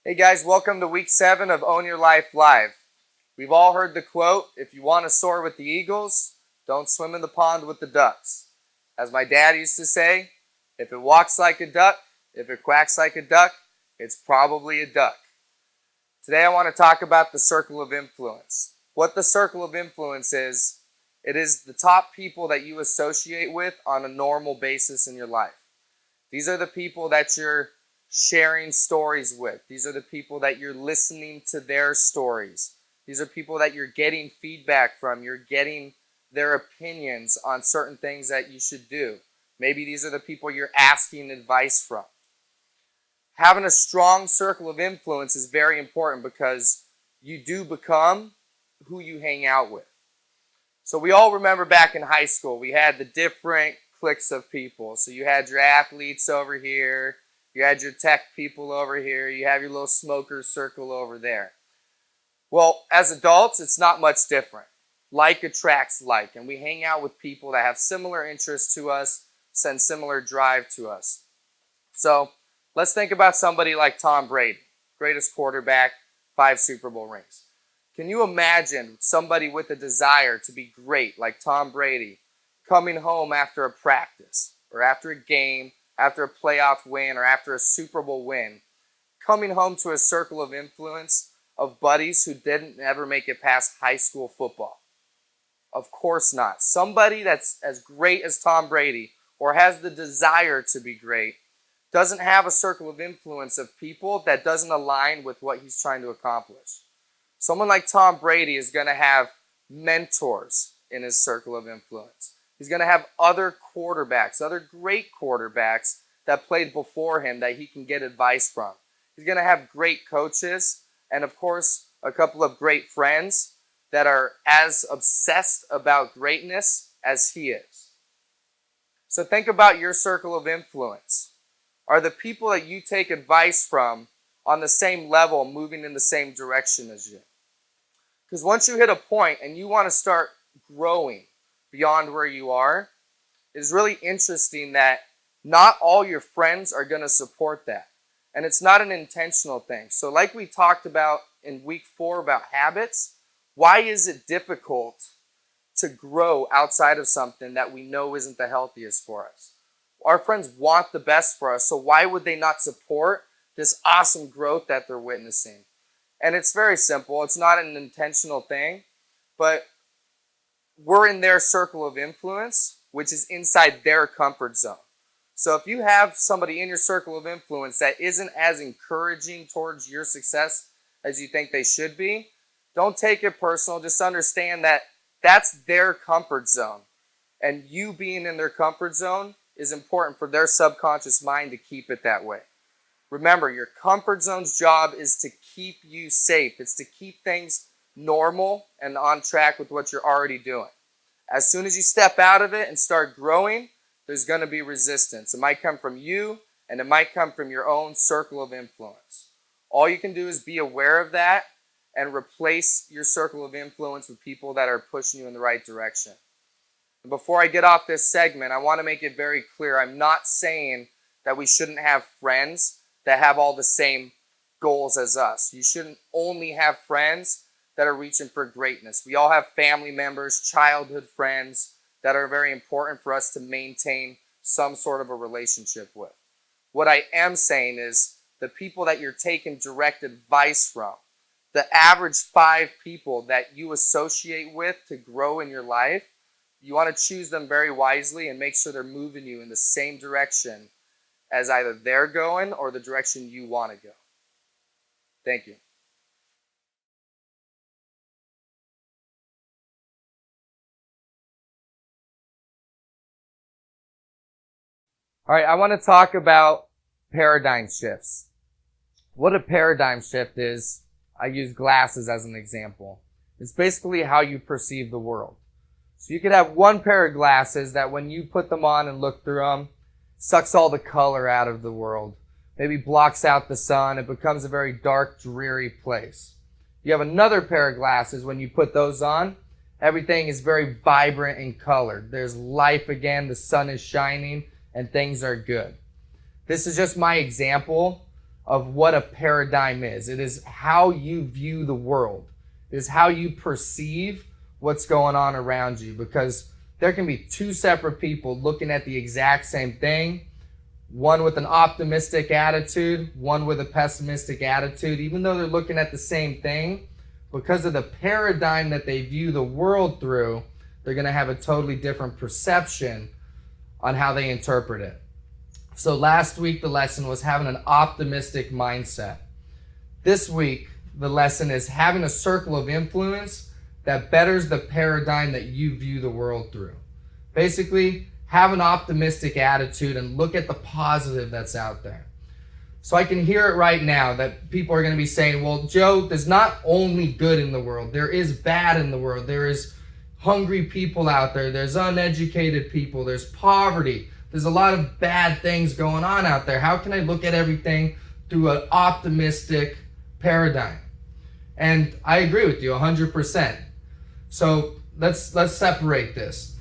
Hey guys, welcome to week 7 of Own Your Life Live. We've all heard the quote, if you want to soar with the eagles, don't swim in the pond with the ducks. As my dad used to say, if it walks like a duck, if it quacks like a duck, it's probably a duck. Today I want to talk about the circle of influence. What the circle of influence is, it is the top people that you associate with on a normal basis in your life. These are the people that you're sharing stories with. These are the people that you're listening to their stories. These are people that you're getting feedback from. You're getting their opinions on certain things that you should do. Maybe these are the people you're asking advice from. Having a strong circle of influence is very important because you do become who you hang out with. So we all remember back in high school, we had the different cliques of people. So you had your athletes over here, you had your tech people over here, you have your little smoker circle over there. Well, as adults, it's not much different. Like attracts like, and we hang out with people that have similar interests to us, send similar drive to us. So let's think about somebody like Tom Brady, greatest quarterback, 5 Super Bowl rings. Can you imagine somebody with a desire to be great like Tom Brady coming home after a practice or after a game, after a playoff win or after a Super Bowl win, coming home to a circle of influence of buddies who didn't ever make it past high school football? Of course not. Somebody that's as great as Tom Brady or has the desire to be great doesn't have a circle of influence of people that doesn't align with what he's trying to accomplish. Someone like Tom Brady is going to have mentors in his circle of influence. He's going to have other quarterbacks, other great quarterbacks that played before him that he can get advice from. He's going to have great coaches and, of course, a couple of great friends that are as obsessed about greatness as he is. So think about your circle of influence. Are the people that you take advice from on the same level, moving in the same direction as you? Because once you hit a point and you want to start growing beyond where you are, it's really interesting that not all your friends are going to support that. And it's not an intentional thing. So like we talked about in week 4 about habits, why is it difficult to grow outside of something that we know isn't the healthiest for us? Our friends want the best for us, so why would they not support this awesome growth that they're witnessing? And it's very simple. It's not an intentional thing, but we're in their circle of influence, which is inside their comfort zone. So if you have somebody in your circle of influence that isn't as encouraging towards your success as you think they should be, don't take it personal. Just understand that that's their comfort zone. And you being in their comfort zone is important for their subconscious mind to keep it that way. Remember, your comfort zone's job is to keep you safe. It's to keep things normal and on track with what you're already doing. As soon as you step out of it and start growing, there's going to be resistance. It might come from you, and it might come from your own circle of influence. All you can do is be aware of that and replace your circle of influence with people that are pushing you in the right direction. And before I get off this segment, I want to make it very clear. I'm not saying that we shouldn't have friends that have all the same goals as us. You shouldn't only have friends that are reaching for greatness. We all have family members, childhood friends that are very important for us to maintain some sort of a relationship with. What I am saying is the people that you're taking direct advice from, the average 5 people that you associate with to grow in your life, you want to choose them very wisely and make sure they're moving you in the same direction as either they're going or the direction you want to go. Thank you. All right, I want to talk about paradigm shifts. What a paradigm shift is, I use glasses as an example. It's basically how you perceive the world. So you could have one pair of glasses that when you put them on and look through them, sucks all the color out of the world. Maybe blocks out the sun. It becomes a very dark, dreary place. You have another pair of glasses, when you put those on, everything is very vibrant and colored. There's life again, the sun is shining, and things are good. This is just my example of what a paradigm is. It is how you view the world. It is how you perceive what's going on around you, because there can be two separate people looking at the exact same thing, one with an optimistic attitude, one with a pessimistic attitude, even though they're looking at the same thing. Because of the paradigm that they view the world through, they're going to have a totally different perception on how they interpret it. So last week, the lesson was having an optimistic mindset. This week, the lesson is having a circle of influence that betters the paradigm that you view the world through. Basically, have an optimistic attitude and look at the positive that's out there. So I can hear it right now that people are going to be saying, well, Joe, there's not only good in the world. There is bad in the world. There is hungry people out there. There's uneducated people. There's poverty. There's a lot of bad things going on out there. How can I look at everything through an optimistic paradigm? And I agree with you 100%. So let's separate this.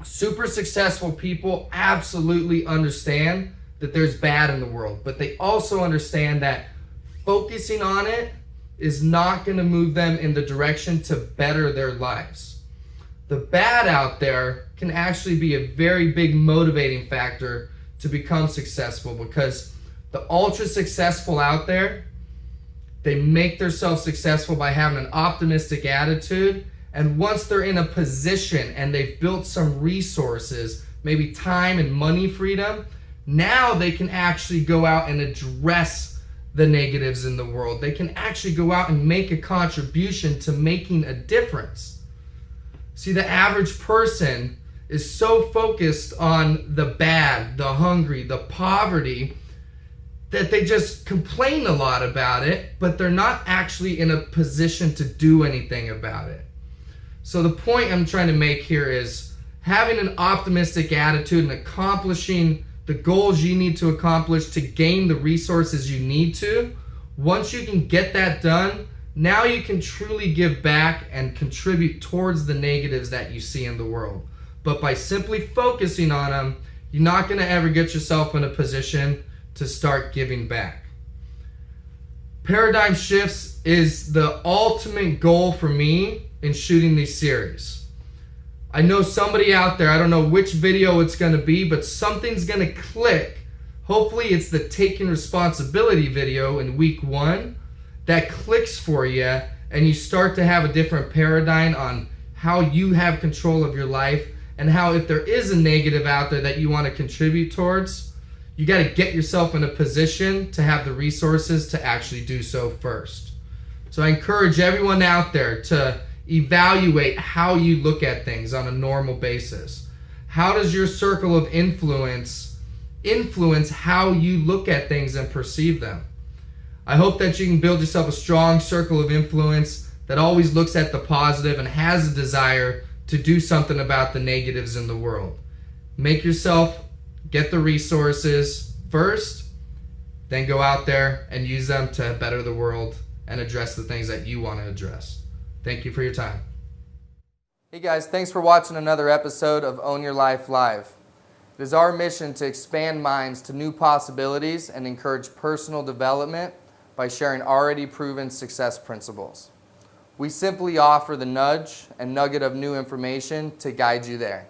Super successful people absolutely understand that there's bad in the world, but they also understand that focusing on it is not going to move them in the direction to better their lives. The bad out there can actually be a very big motivating factor to become successful, because the ultra successful out there, they make themselves successful by having an optimistic attitude. And once they're in a position and they've built some resources, maybe time and money freedom, now they can actually go out and address the negatives in the world. They can actually go out and make a contribution to making a difference. See, the average person is so focused on the bad, the hungry, the poverty, that they just complain a lot about it, but they're not actually in a position to do anything about it. So the point I'm trying to make here is having an optimistic attitude and accomplishing the goals you need to accomplish to gain the resources you need to. Once you can get that done, now you can truly give back and contribute towards the negatives that you see in the world. But by simply focusing on them, you're not going to ever get yourself in a position to start giving back. Paradigm shifts is the ultimate goal for me in shooting these series. I know somebody out there, I don't know which video it's going to be, but something's going to click. Hopefully it's the taking responsibility video in week 1 that clicks for you, and you start to have a different paradigm on how you have control of your life, and how if there is a negative out there that you want to contribute towards, you got to get yourself in a position to have the resources to actually do so first. So I encourage everyone out there to evaluate how you look at things on a normal basis. How does your circle of influence how you look at things and perceive them? I hope that you can build yourself a strong circle of influence that always looks at the positive and has a desire to do something about the negatives in the world. Make yourself get the resources first, then go out there and use them to better the world and address the things that you want to address. Thank you for your time. Hey guys, thanks for watching another episode of Own Your Life Live. It is our mission to expand minds to new possibilities and encourage personal development by sharing already proven success principles. We simply offer the nudge and nugget of new information to guide you there.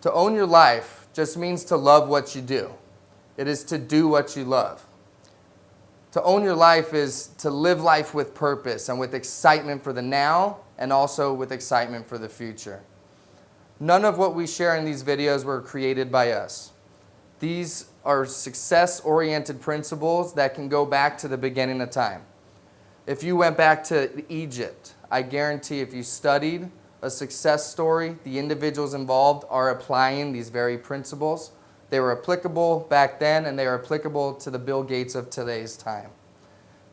To own your life just means to love what you do. It is to do what you love. To own your life is to live life with purpose and with excitement for the now, and also with excitement for the future. None of what we share in these videos were created by us. These are success-oriented principles that can go back to the beginning of time. If you went back to Egypt, I guarantee if you studied a success story, the individuals involved are applying these very principles. They were applicable back then, and they are applicable to the Bill Gates of today's time.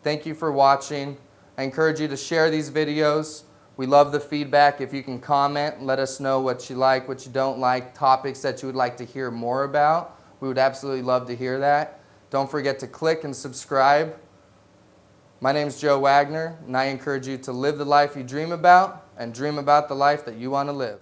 Thank you for watching. I encourage you to share these videos. We love the feedback. If you can comment, let us know what you like, what you don't like, topics that you would like to hear more about. We would absolutely love to hear that. Don't forget to click and subscribe. My name is Joe Wagner, and I encourage you to live the life you dream about and dream about the life that you want to live.